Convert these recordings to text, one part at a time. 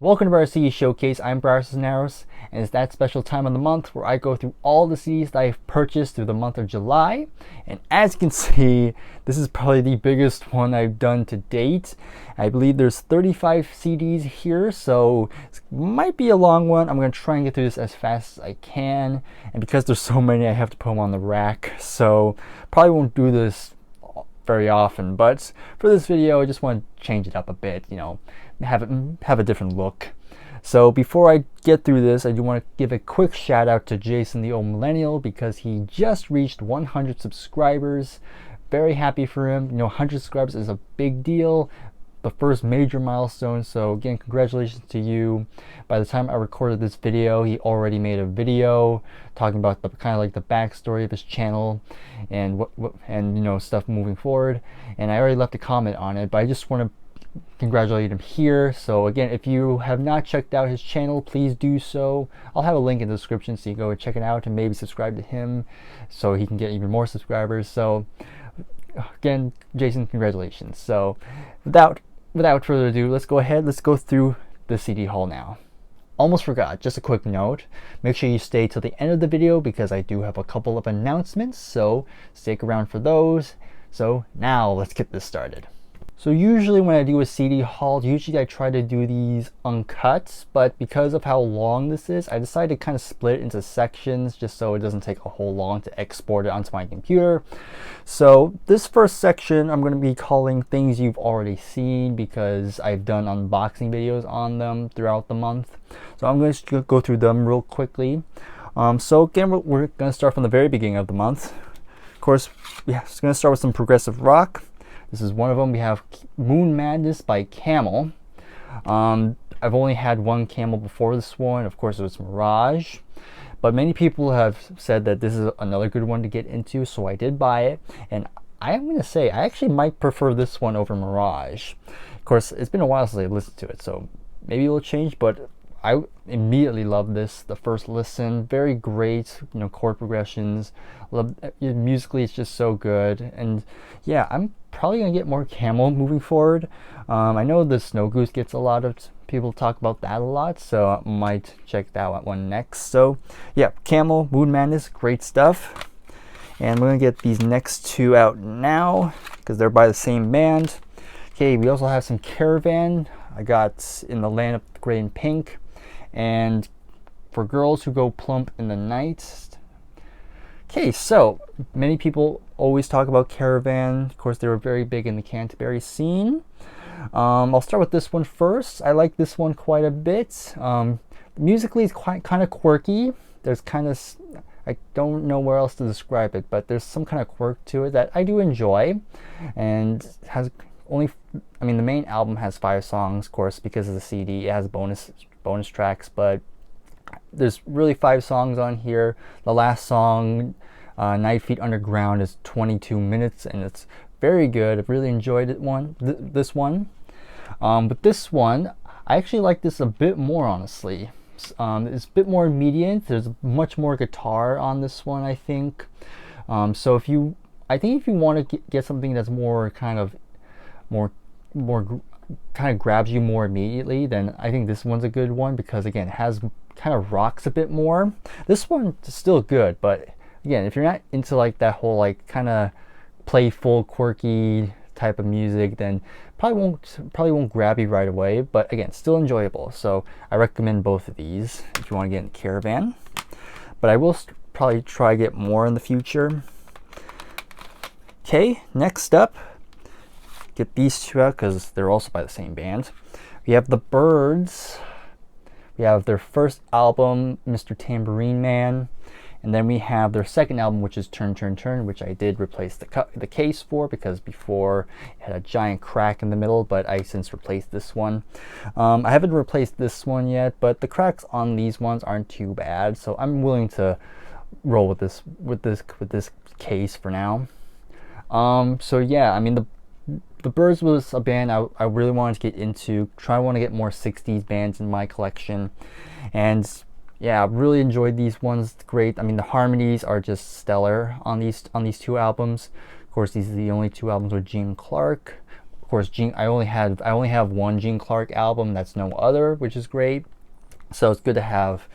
Welcome to our CD Showcase. I'm Briar Cisneros, and it's that special time of the month where I go through all the CDs that I've purchased through the month of July. And as you can see, this is probably the biggest one I've done to date. I believe there's 35 CDs here, so it might be a long one. I'm going to try and get through this as fast as I can. And because there's so many, I have to put them on the rack, so probably won't do this very often, but for this video I just want to change it up a bit, have a different look. So before I get through this, I do want to give a quick shout out to Jason the Old Millennial because he just reached 100 subscribers. Very happy for him. 100 subscribers is a big deal, the first major milestone, so again, congratulations to you. By the time I recorded this video, he already made a video talking about the kind of like the backstory of his channel and what stuff moving forward, and I already left a comment on it, but I just want to congratulate him here. So again, if you have not checked out his channel, please do so. I'll have a link in the description so you can go and check it out and maybe subscribe to him so he can get even more subscribers. So again, Jason, congratulations. So without further ado, let's go through the CD haul now. Almost forgot, just a quick note, make sure you stay till the end of the video because I do have a couple of announcements, so stick around for those. So now let's get this started. So usually when I do a CD haul, I try to do these uncut, but because of how long this is, I decided to kind of split it into sections just so it doesn't take a whole long to export it onto my computer. So this first section I'm going to be calling things you've already seen because I've done unboxing videos on them throughout the month. So I'm going to go through them real quickly. So again, we're going to start from the very beginning of the month. Of course, it's going to start with some progressive rock. This is one of them. We have Moon Madness by Camel. I've only had one Camel before this one. Of course, it was Mirage. But many people have said that this is another good one to get into, so I did buy it. And I'm going to say I actually might prefer this one over Mirage. Of course, it's been a while since I listened to it, so maybe it will change, but I immediately loved this. The first listen, very great, chord progressions. Musically, it's just so good. And yeah, I'm probably gonna get more Camel moving forward. I know the Snow Goose gets a lot of people talk about that a lot, so I might check that one next. So yeah, Camel, Moon Madness, great stuff. And we're gonna get these next two out now because they're by the same band. Okay, we also have some Caravan. I got In the Land of Gray and Pink, and For Girls Who Go Plump in the Night. Okay, so many people always talk about Caravan. Of course, they were very big in the Canterbury scene. I'll start with this one first. I like this one quite a bit. Musically, it's kind of quirky. There's I don't know where else to describe it, but there's some kind of quirk to it that I do enjoy, and has the main album has 5 songs, of course, because of the CD. It has bonus tracks, but there's really 5 songs on here. The last song, Night Feet Underground, is 22 minutes, and it's very good. I've really enjoyed this one. But this one, I actually like this a bit more, honestly. It's a bit more immediate. There's much more guitar on this one, I think. So if you want to get something that's more kind of grabs you more immediately, then I think this one's a good one because again, it has kind of rocks a bit more. This one's still good, but again, if you're not into like that whole kind of playful, quirky type of music, then probably won't grab you right away, but again, still enjoyable. So I recommend both of these if you want to get into Caravan, but I will probably try to get more in the future. Okay, next up, get these two out because they're also by the same band. We have the Byrds. We have their first album, Mr. Tambourine Man, and then we have their second album, which is Turn Turn Turn, which I did replace the case for because before it had a giant crack in the middle, but I since replaced this one. I haven't replaced this one yet, but the cracks on these ones aren't too bad, so I'm willing to roll with this case for now. So yeah, the Byrds was a band I really wanted to get into. I want to get more 60s bands in my collection, and yeah, I really enjoyed these ones. Great. The harmonies are just stellar on these 2 albums. Of course, these are the only 2 albums with Gene Clark. Of course, I only have one Gene Clark album. That's No Other, which is great. So it's good to have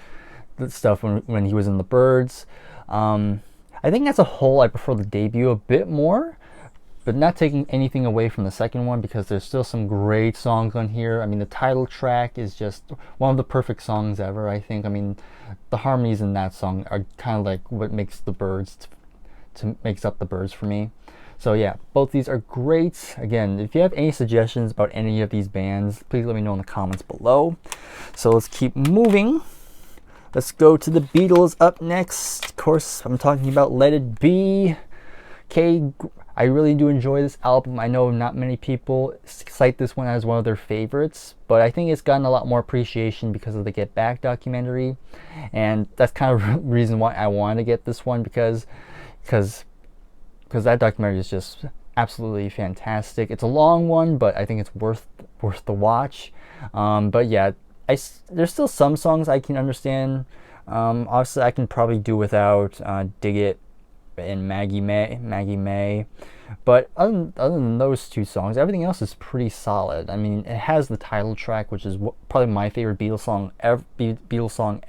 the stuff when he was in the Byrds. I think as a whole, I prefer the debut a bit more, but not taking anything away from the second one, because there's still some great songs on here. I mean, the title track is just one of the perfect songs ever, I think. I mean, the harmonies in that song are kind of like what makes the Byrds makes up the Byrds for me. So yeah, both these are great. Again, if you have any suggestions about any of these bands, please let me know in the comments below. So let's keep moving. Let's go to the Beatles up next. Of course, I'm talking about Let It Be. Okay, I really do enjoy this album. I know not many people cite this one as one of their favorites, but I think it's gotten a lot more appreciation because of the Get Back documentary. And that's kind of the reason why I wanted to get this one, because that documentary is just absolutely fantastic. It's a long one, but I think it's worth the watch. But yeah, there's still some songs I can understand. Obviously, I can probably do without Dig It and Maggie May. But other than those two songs, everything else is pretty solid. I mean, it has the title track, which is probably my favorite Beatles song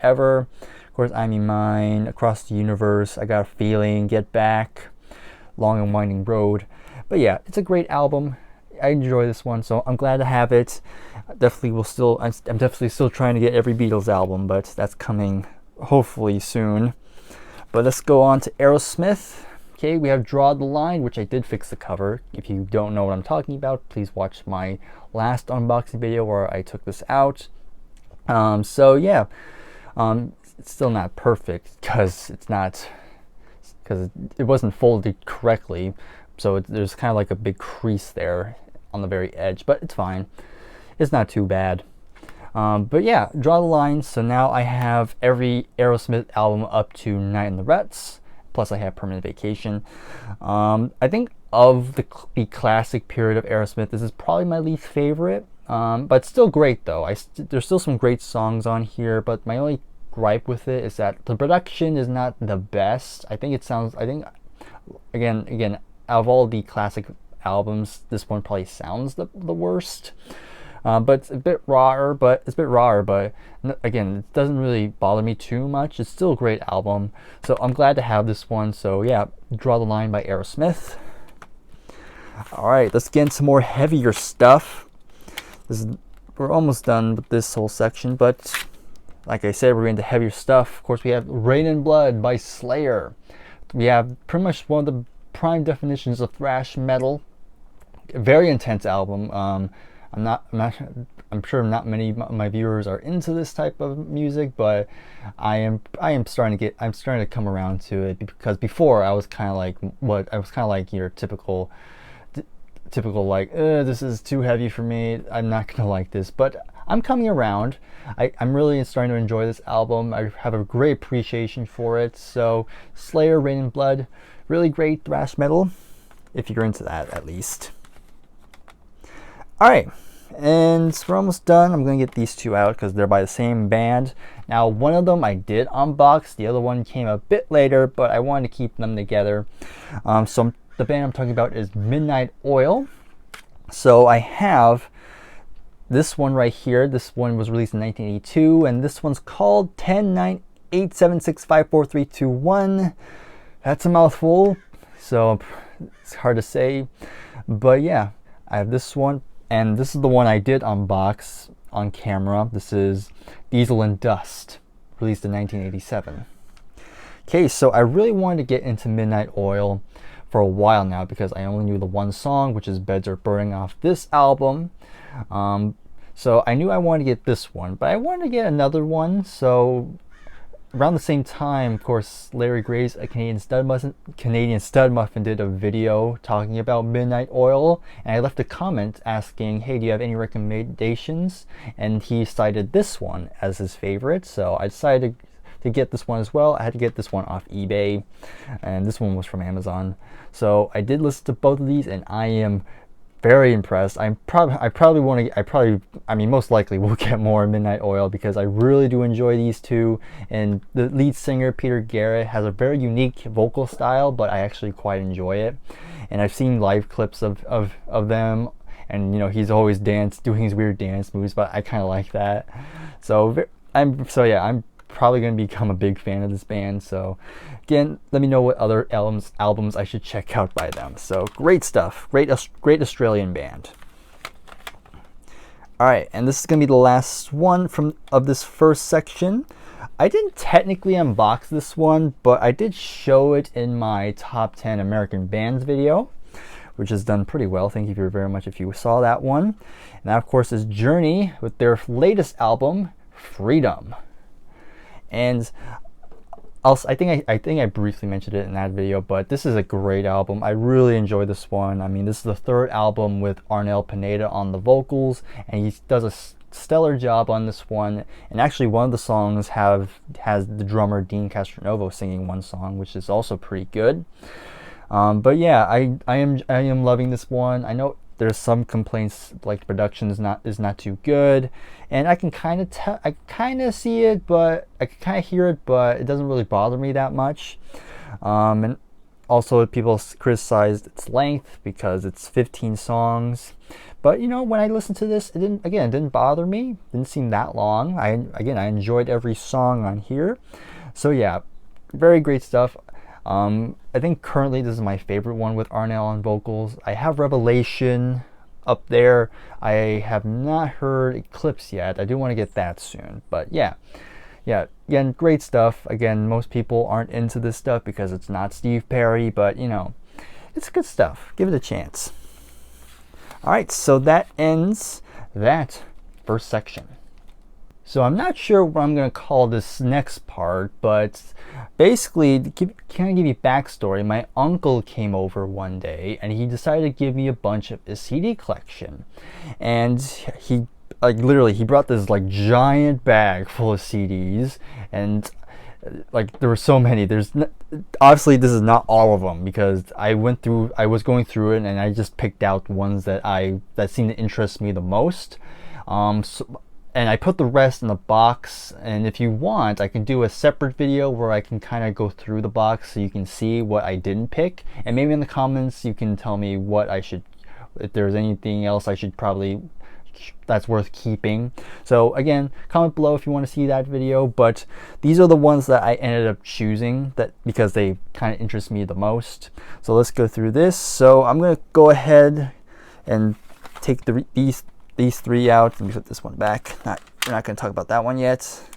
ever. Of course, I'm in Mine, Across the Universe, I Got a Feeling, Get Back, Long and Winding Road. But yeah, it's a great album. I enjoy this one, so I'm glad to have it. I'm definitely still trying to get every Beatles album, but that's coming hopefully soon. But let's go on to Aerosmith. Okay, we have Draw the Line, which I did fix the cover. If you don't know what I'm talking about, please watch my last unboxing video where I took this out. So yeah, it's still not perfect because it wasn't folded correctly. So there's kind of like a big crease there on the very edge, but it's fine. It's not too bad. But yeah, Draw the Line. So now I have every Aerosmith album up to Night in the Ruts. Plus I have Permanent Vacation. I think of the classic period of Aerosmith, this is probably my least favorite. But still great though. There's still some great songs on here, but my only gripe with it is that the production is not the best. I think again, out of all the classic albums, this one probably sounds the worst. But it's a bit rawer, but again, it doesn't really bother me too much. It's still a great album, so I'm glad to have this one. So yeah, Draw the Line by Aerosmith. All right, let's get into some more heavier stuff. We're almost done with this whole section, but like I said, we're into heavier stuff. Of course, we have Rain and Blood by Slayer. We have pretty much one of the prime definitions of thrash metal. A very intense album. I'm sure not many of my viewers are into this type of music, but I am starting to come around to it, because before I was kind of like your typical like, this is too heavy for me, I'm not gonna like this. But I'm coming around. I'm really starting to enjoy this album. I have a great appreciation for it. So Slayer, Rain and Blood, really great thrash metal, if you're into that at least. Alright, and we're almost done. I'm going to get these two out because they're by the same band. Now, one of them I did unbox. The other one came a bit later, but I wanted to keep them together. So the band I'm talking about is Midnight Oil. So I have this one right here. This one was released in 1982, and this one's called 10-9-8-7-6-5-4-3-2-1. That's a mouthful, so it's hard to say. But yeah, I have this one. And this is the one I did unbox on camera. This is Diesel and Dust, released in 1987. Okay, so I really wanted to get into Midnight Oil for a while now, because I only knew the one song, which is Beds Are Burning, off this album. So I knew I wanted to get this one, but I wanted to get another one. So around the same time, of course, Larry Graves, a Canadian stud muffin, did a video talking about Midnight Oil, and I left a comment asking, hey, do you have any recommendations? And he cited this one as his favorite, so I decided to get this one as well. I had to get this one off eBay, and this one was from Amazon. So I did listen to both of these, and I am very impressed. I mean, most likely we'll get more Midnight Oil, because I really do enjoy these two. And the lead singer, Peter Garrett, has a very unique vocal style, but I actually quite enjoy it. And I've seen live clips of them, and he's always doing his weird dance moves, but I kind of like that. So I'm probably going to become a big fan of this band. So again, let me know what other albums I should check out by them. So great stuff, great Australian band. All right, and this is going to be the last one of this first section. I didn't technically unbox this one, but I did show it in my top 10 American bands video, which has done pretty well. Thank you very much if you saw that one. And that, of course, is Journey with their latest album, Freedom. And I think I briefly mentioned it in that video, but this is a great album. I really enjoy this one. I mean, this is the third album with Arnel Pineda on the vocals, and he does a stellar job on this one. And actually, one of the songs has the drummer Dean Castronovo singing one song, which is also pretty good. But yeah, I am loving this one. I know there's some complaints like the production is not too good, and I can kind of see it, but I can kind of hear it, but it doesn't really bother me that much. And also, people criticized its length because it's 15 songs. But when I listened to this, it didn't bother me. It didn't seem that long. I enjoyed every song on here. So yeah, very great stuff. I think currently this is my favorite one with Arnel on vocals. I have Revelation up there. I have not heard Eclipse yet. I do want to get that soon. But yeah, again, great stuff. Again, most people aren't into this stuff because it's not Steve Perry, but it's good stuff. Give it a chance. All right, so that ends that first section. So I'm not sure what I'm going to call this next part, but basically, can I give you backstory? My uncle came over one day, and he decided to give me a bunch of his CD collection. And he brought this giant bag full of CDs, and there were so many. Obviously this is not all of them, because I was going through it, and I just picked out ones that seemed to interest me the most. And I put the rest in the box, and if you want, I can do a separate video where I can kind of go through the box so you can see what I didn't pick, and maybe in the comments you can tell me if there's anything else that's worth keeping. So again, comment below if you want to see that video, but these are the ones that I ended up choosing because they kind of interest me the most. So let's go through this. So I'm going to go ahead and take these three out. Let me put this one back. We're not going to talk about that one yet.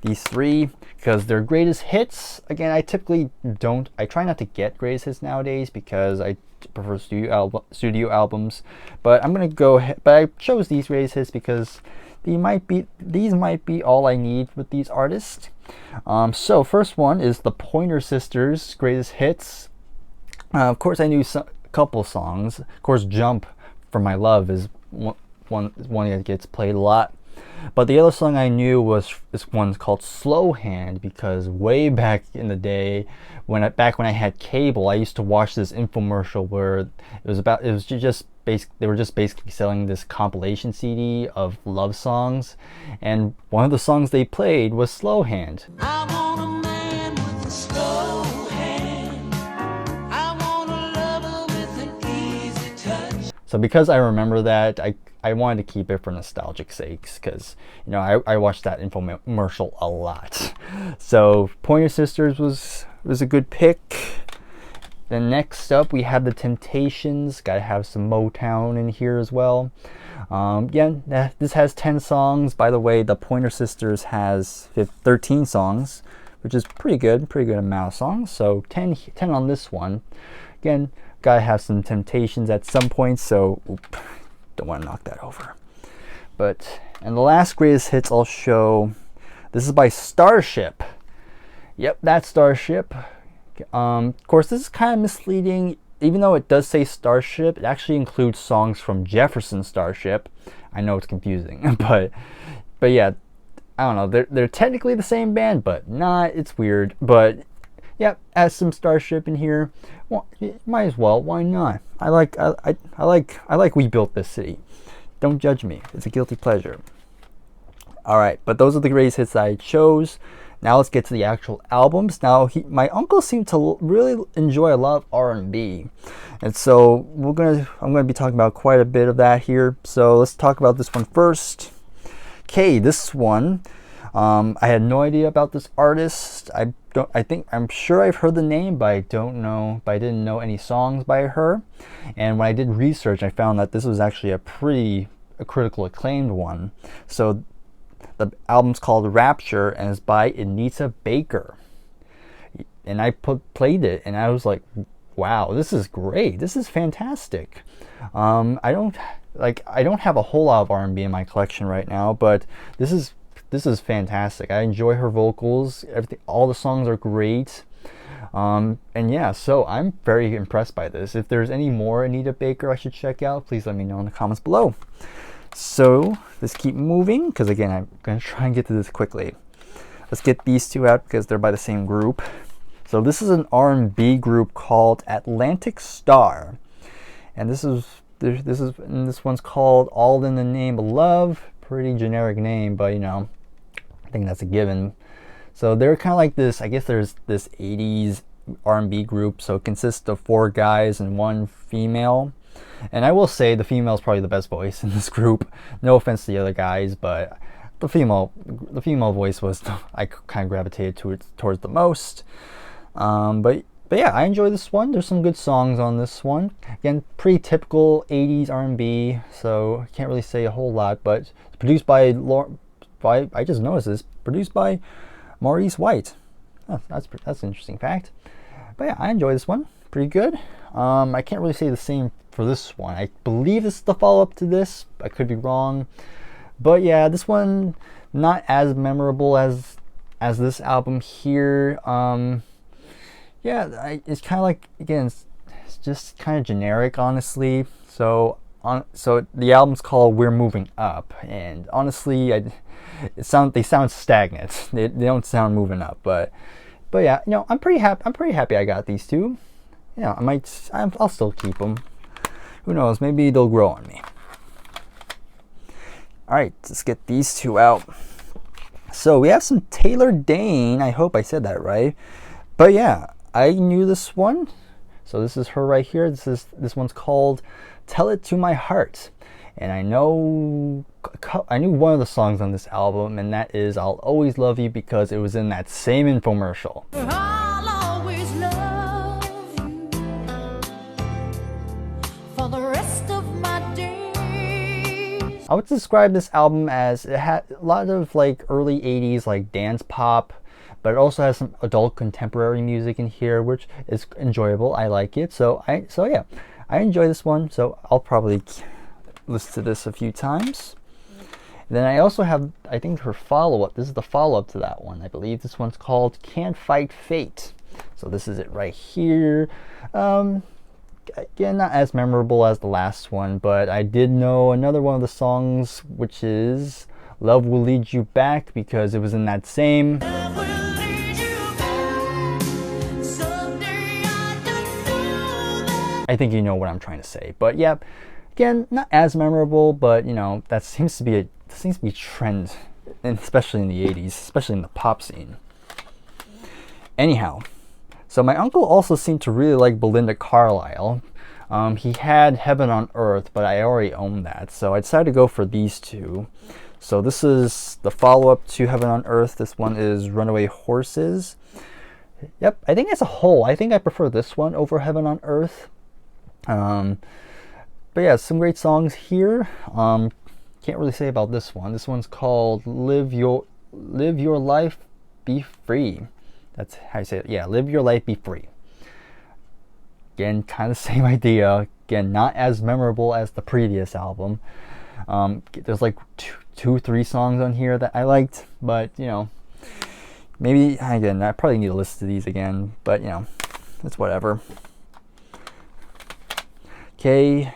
These three, because they're greatest hits. Again, I try not to get greatest hits nowadays because I prefer studio albums. But I'm going to go ahead. But I chose these greatest hits because these might be all I need with these artists. So first one is the Pointer Sisters greatest hits. Of course, I knew a couple songs. Of course, Jump for My Love is one that gets played a lot, but the other song I knew was this one's called Slow Hand, because way back in the day when I had cable, I used to watch this infomercial where they were just basically selling this compilation CD of love songs, and one of the songs they played was Slow Hand. I want a man with a slow hand. I want a lover with an easy touch. So because I remember that, I wanted to keep it for nostalgic sakes, because I watched that infomercial a lot. So Pointer Sisters was a good pick. Then next up we have the Temptations. Gotta have some Motown in here as well. This has 10 songs. By the way, the Pointer Sisters has 13 songs, which is pretty good amount of songs. So 10 on this one. Again, gotta have some Temptations at some point, so don't want to knock that over. And the last greatest hits I'll show, this is by Starship. Yep, that's Starship. Of course, this is kind of misleading. Even though it does say Starship, it actually includes songs from Jefferson Starship. I know it's confusing, but yeah, I don't know. They're technically the same band, but not. It's weird, but yeah, has some Starship in here. Well, might as well. Why not? I like We Built This City. Don't judge me. It's a guilty pleasure. All right, but those are the greatest hits I chose. Now let's get to the actual albums. Now my uncle seemed to really enjoy a lot of R&B, and so I'm gonna be talking about quite a bit of that here. So let's talk about this one first. Okay, this one, I had no idea about this artist. I'm sure I've heard the name, but I didn't know any songs by her. And when I did research, I found that this was actually a critical acclaimed one. So the album's called Rapture and it's by Anita Baker. And I played it and I was like, wow, this is great. This is fantastic. I don't have a whole lot of R&B in my collection right now, but this is fantastic. I enjoy her vocals. All the songs are great. And yeah, so I'm very impressed by this. If there's any more Anita Baker I should check out, please let me know in the comments below. So let's keep moving, because again, I'm going to try and get to this quickly. Let's get these two out because they're by the same group. So this is an R&B group called Atlantic Starr. And this one's called All in the Name of Love. Pretty generic name, but you know, I think that's a given. So they're kind of like this, I guess there's this 80s R&B group, so it consists of 4 guys and 1 female. And I will say the female is probably the best voice in this group. No offense to the other guys, but the female voice was I kind of gravitated towards the most. But yeah, I enjoy this one. There's some good songs on this one. Again, pretty typical 80s R&B, so I can't really say a whole lot. But it's produced by I just noticed this, produced by Maurice White. Oh, that's an interesting fact. But yeah, I enjoy this one. Pretty good. I can't really say the same for this one. I believe this is the follow-up to this. I could be wrong. But yeah, this one not as memorable as this album here. Yeah, it's kind of like, again, it's just kind of generic, honestly. So the album's called We're Moving Up, and honestly, they sound stagnant. They don't sound moving up, but yeah, you know, I'm pretty happy I got these two. Yeah, I'll still keep them. Who knows? Maybe they'll grow on me. All right, let's get these two out. So we have some Taylor Dayne. I hope I said that right. But yeah, I knew this one. So this is her right here. This one's called Tell It to My Heart. And I knew one of the songs on this album, and that is I'll Always Love You, because it was in that same infomercial. I'll always love you for the rest of my days. I would describe this album as it had a lot of like early 80s like dance pop, but it also has some adult contemporary music in here, which is enjoyable. I like it. So yeah, I enjoy this one. So I'll probably listen to this a few times. And then I also have, I think, her follow-up. This is the follow-up to that one, I believe. This one's called Can't Fight Fate. So this is it right here. Again, not as memorable as the last one, but I did know another one of the songs, which is Love Will Lead You Back, because it was in that same... I think you know what I'm trying to say. But yeah, again, not as memorable, but you know, that seems to be a trend, and especially in the 80s, especially in the pop scene. Anyhow, so my uncle also seemed to really like Belinda Carlisle. He had Heaven on Earth, but I already own that, so I decided to go for these two. So this is the follow-up to Heaven on Earth. This one is Runaway Horses. Yep, I think as a whole, I think I prefer this one over Heaven on Earth. But yeah, some great songs here. Can't really say about this one. This one's called Live Your Life, Be Free. That's how you say it. Yeah, Live Your Life, Be Free. Again, kind of same idea. Again, not as memorable as the previous album. There's like two, 3 songs on here that I liked, but you know, maybe again, I probably need to listen to these again, but you know, it's whatever. Okay,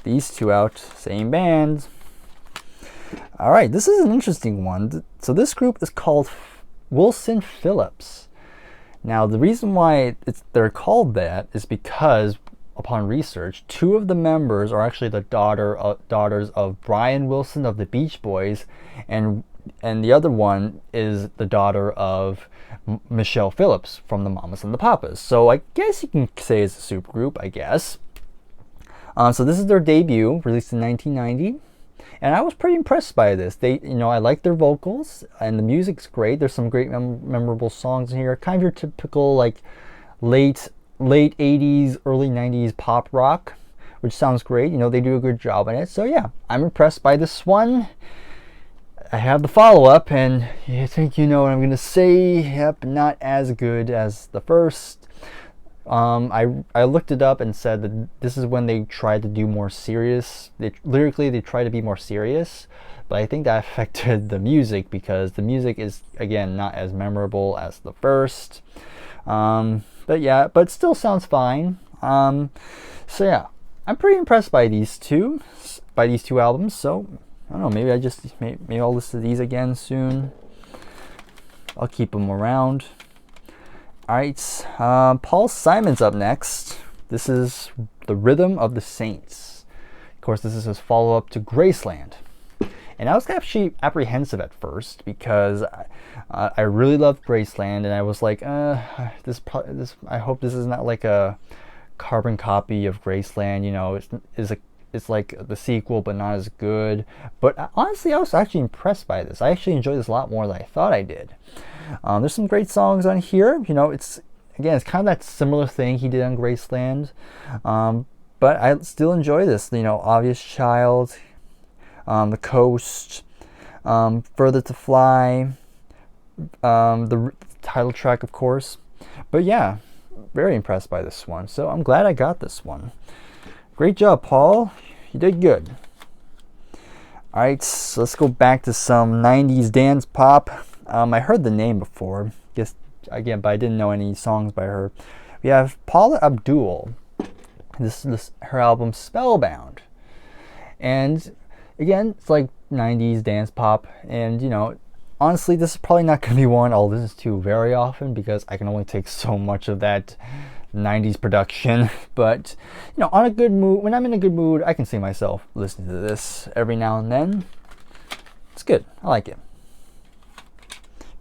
these two out, same band. All right, this is an interesting one. So this group is called Wilson Phillips. Now, the reason why they're called that is because, upon research, 2 of the members are actually the daughters of Brian Wilson of the Beach Boys and and the other one is the daughter of Michelle Phillips from the Mamas and the Papas. So I guess you can say it's a supergroup, I guess. So this is their debut, released in 1990, and I was pretty impressed by this. I like their vocals, and the music's great. There's some great memorable songs in here. Kind of your typical like late 80s, early 90s pop rock, which sounds great. They do a good job on it. So yeah, I'm impressed by this one. I have the follow-up, and you think you know what I'm going to say. Yep, not as good as the first. I looked it up and said that this is when they tried to do more serious. Lyrically, they try to be more serious, but I think that affected the music because the music is, again, not as memorable as the first. But it still sounds fine. So yeah, I'm pretty impressed by these two albums. So I don't know, maybe I'll listen to these again soon. I'll keep them around. Alright, Paul Simon's up next. This is The Rhythm of the Saints. Of course, this is his follow-up to Graceland. And I was actually apprehensive at first because I really loved Graceland, and I was like, I hope this is not like a carbon copy of Graceland. It's like the sequel, but not as good. But honestly, I was actually impressed by this. I actually enjoyed this a lot more than I thought I did. There's some great songs on here. It's kind of that similar thing he did on Graceland. But I still enjoy this. Obvious Child, The Coast, Further to Fly, the title track, of course. But yeah, very impressed by this one. So I'm glad I got this one. Great job, Paul. You did good. Alright, so let's go back to some 90s dance pop. I heard the name before, but I didn't know any songs by her. We have Paula Abdul. This is her album Spellbound. And again, it's like 90s dance pop. And, honestly, this is probably not going to be one I'll listen to very often because I can only take so much of that 90s production. But on a good mood, when I'm in a good mood, I can see myself listening to this every now and then. It's good. I like it.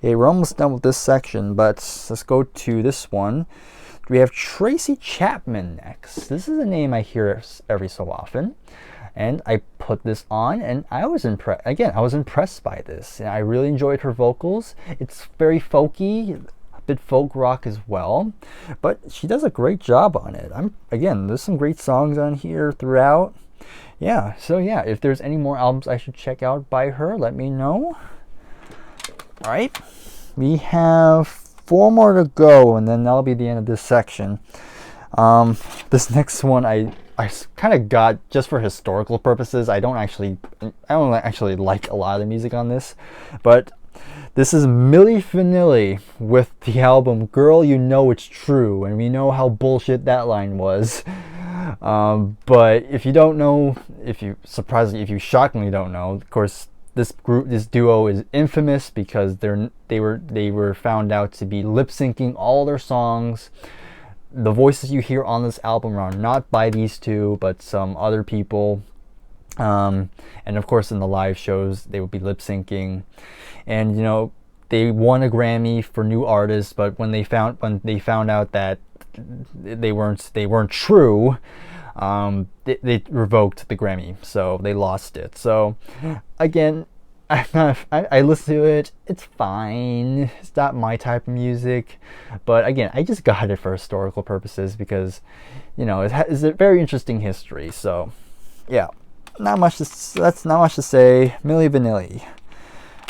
Okay, we're almost done with this section, but let's go to this one. We have Tracy Chapman next. This is a name I hear every so often, and I put this on, and I was impressed. Again, I was impressed by this, and I really enjoyed her vocals. It's very folky, a bit folk rock as well, but she does a great job on it. There's some great songs on here throughout. Yeah, so yeah, if there's any more albums I should check out by her, let me know. All right, we have 4 more to go, and then that'll be the end of this section. This next one I kind of got just for historical purposes. I don't actually like a lot of the music on this, but this is Milli Vanilli with the album "Girl, You Know It's True," and we know how bullshit that line was. But if you don't know, if you shockingly don't know, of course. This duo is infamous because they were found out to be lip syncing all their songs. The voices you hear on this album are not by these two, but some other people. And of course, in the live shows, they would be lip syncing. And they won a Grammy for New Artist, but when they found out that they weren't true. They revoked the Grammy, so they lost it. So again, I listen to it. It's fine. It's not my type of music, but again, I just got it for historical purposes because, it's a very interesting history. So, yeah, that's not much to say. Milli Vanilli.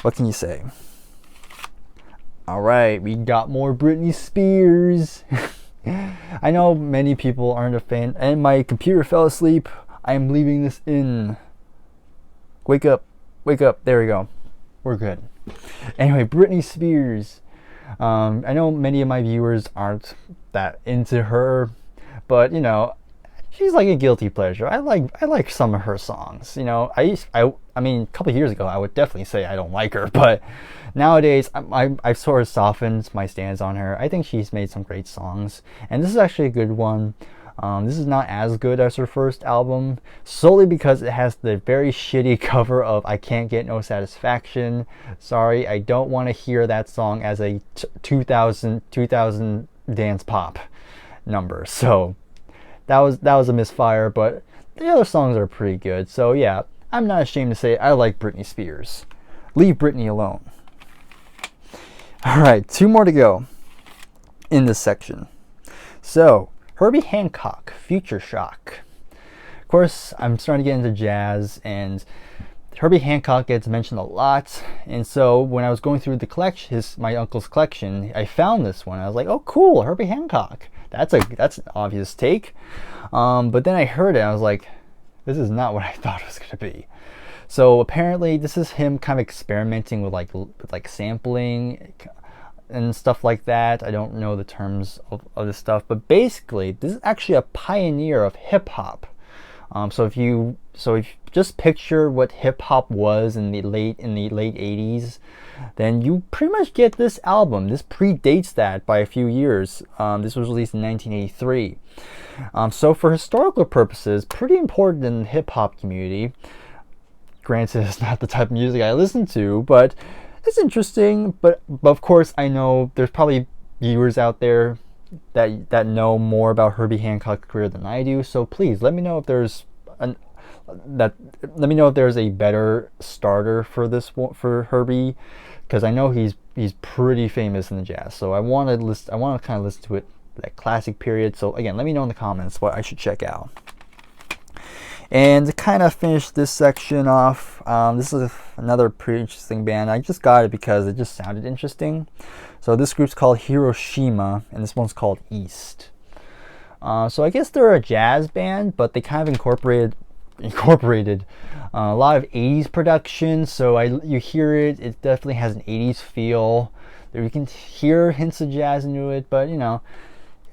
What can you say? All right, we got more Britney Spears. I know many people aren't a fan, and my computer fell asleep. I am leaving this in. Wake up. There we go. We're good. Anyway, Britney Spears. I know many of my viewers aren't that into her, but she's like a guilty pleasure. I like some of her songs. I mean, a couple of years ago, I would definitely say I don't like her, but nowadays, I've sort of softened my stance on her. I think she's made some great songs, and this is actually a good one. This is not as good as her first album, solely because it has the very shitty cover of I Can't Get No Satisfaction. Sorry, I don't want to hear that song as a 2000 dance pop number. So that was a misfire, but the other songs are pretty good. So yeah, I'm not ashamed to say I like Britney Spears. Leave Britney alone. Alright, 2 more to go in this section. So, Herbie Hancock, Future Shock. Of course, I'm starting to get into jazz, and Herbie Hancock gets mentioned a lot. And so when I was going through the collection, my uncle's collection, I found this one. I was like, oh cool, Herbie Hancock. That's an obvious take. But then I heard it, I was like, this is not what I thought it was going to be. So apparently this is him kind of experimenting with like sampling and stuff like that. I don't know the terms of this stuff, but basically this is actually a pioneer of hip hop. So if you just picture what hip hop was in the late 80s, then you pretty much get this album. This predates that by a few years. This was released in 1983. So for historical purposes, pretty important in the hip hop community. Granted, it's not the type of music I listen to, but it's interesting. But of course, I know there's probably viewers out there that know more about Herbie Hancock's career than I do. So please let me know if there's let me know if there's a better starter for Herbie, because I know he's pretty famous in the jazz. So I want to kind of listen to it, that classic period. So again, let me know in the comments what I should check out. And to kind of finish this section off, this is another pretty interesting band. I just got it because it just sounded interesting. So this group's called Hiroshima, and this one's called East. So I guess they're a jazz band, but they kind of incorporated a lot of 80s production. So you hear it, it definitely has an 80s feel. You can hear hints of jazz into it, but you know,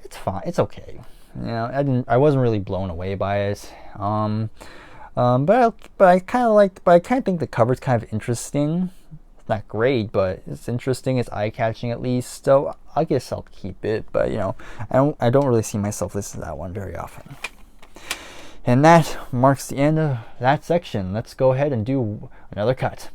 it's fine. It's okay. You know, I wasn't really blown away by it. But I kind of think the cover's kind of interesting. It's not great, but it's interesting. It's eye-catching at least. So I guess I'll keep it. But you know, I don't really see myself listening to that one very often. And that marks the end of that section. Let's go ahead and do another cut.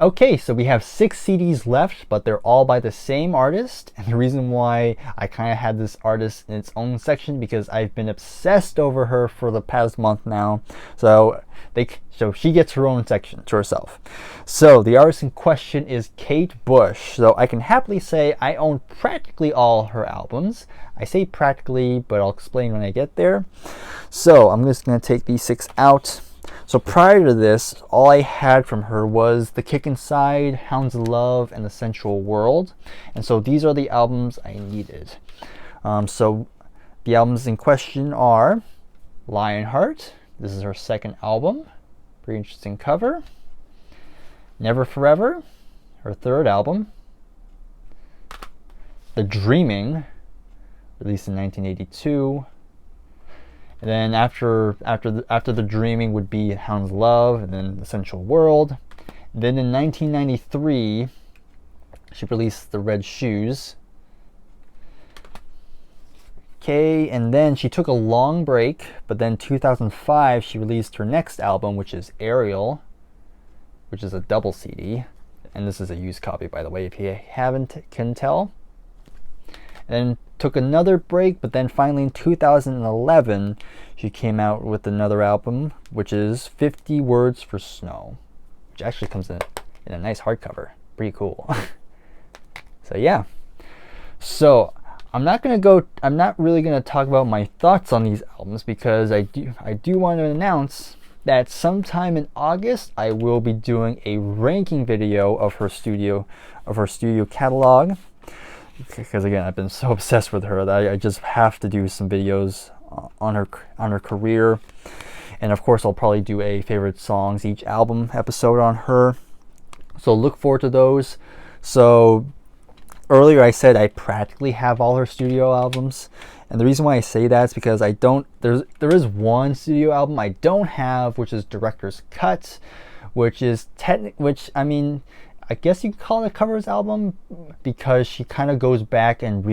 Okay, so we have 6 CDs left, but they're all by the same artist. And the reason why I kind of had this artist in its own section, because I've been obsessed over her for the past month now. So she gets her own section to herself. So the artist in question is Kate Bush. So I can happily say I own practically all her albums. I say practically, but I'll explain when I get there. So I'm just going to take these 6 out. So prior to this, all I had from her was The Kick Inside, Hounds of Love, and The Sensual World. And so these are the albums I needed. So the albums in question are Lionheart. This is her second album. Pretty interesting cover. Never Forever, her third album. The Dreaming, released in 1982. And then after the Dreaming would be Hound's Love, and then The Sensual World. And then in 1993, she released The Red Shoes. Okay, and then she took a long break, but then 2005 she released her next album, which is Ariel, which is a double CD. And this is a used copy, by the way, if you can tell. And then took another break, but then finally in 2011 she came out with another album, which is 50 Words for Snow, which actually comes in a nice hardcover. Pretty cool. So yeah, so I'm not really gonna talk about my thoughts on these albums, because I do want to announce that sometime in August I will be doing a ranking video of her studio catalog. Because again, I've been so obsessed with her that I just have to do some videos on her career. And of course, I'll probably do a favorite songs each album episode on her. So look forward to those. So earlier I said I practically have all her studio albums. And the reason why I say that is because there is one studio album I don't have, which is Director's Cut, I guess you could call it a covers album, because she kind of goes back and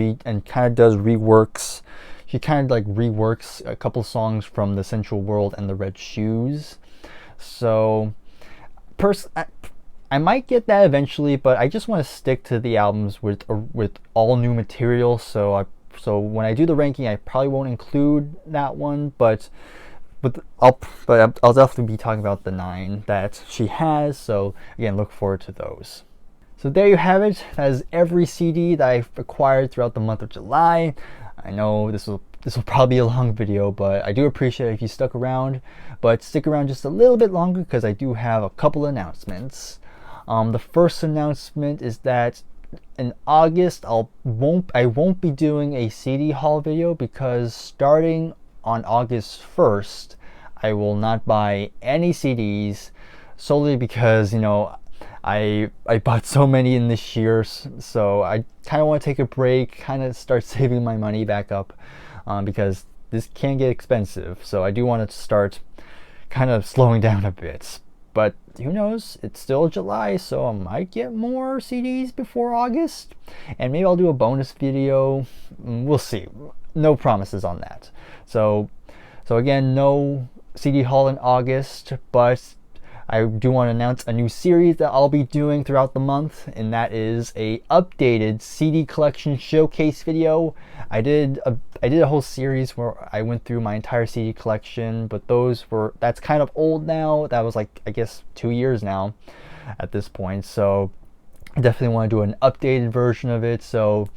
kind of does reworks. she kind of like reworks a couple songs from The Sensual World and The Red Shoes. So I might get that eventually, but I just want to stick to the albums with all new material. So when I do the ranking, I probably won't include that one, but I'll definitely be talking about the 9 that she has. So again, look forward to those. So there you have it. That is every CD that I've acquired throughout the month of July. I know this will probably be a long video, but I do appreciate it if you stuck around. But stick around just a little bit longer because I do have a couple announcements. The first announcement is that in August I won't be doing a CD haul video because starting on August 1st, I will not buy any CDs solely because, you know, I bought so many in this year, so I kind of want to take a break, kind of start saving my money back up because this can get expensive. So I do want to start kind of slowing down a bit. But who knows? It's still July, so I might get more CDs before August. And maybe I'll do a bonus video. We'll see. No promises on that. So again, no CD haul in August, but I do want to announce a new series that I'll be doing throughout the month, and that is a updated CD collection showcase video. I did a whole series where I went through my entire CD collection, but that's kind of old now. That was like, I guess, 2 years now at this point. So I definitely want to do an updated version of it. So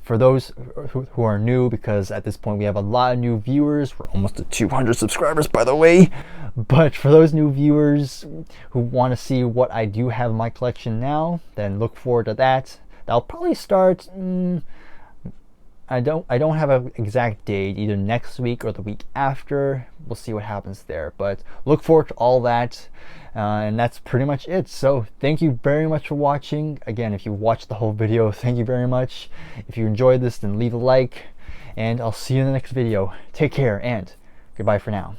for those who are new, because at this point we have a lot of new viewers, we're almost at 200 subscribers, by the way. But for those new viewers who want to see what I do have in my collection now, then look forward to that. That'll probably start. I don't have an exact date, either next week or the week after. We'll see what happens there, but look forward to all that. And that's pretty much it. So thank you very much for watching. Again, if you watched the whole video, thank you very much. If you enjoyed this, then leave a like, and I'll see you in the next video. Take care and goodbye for now.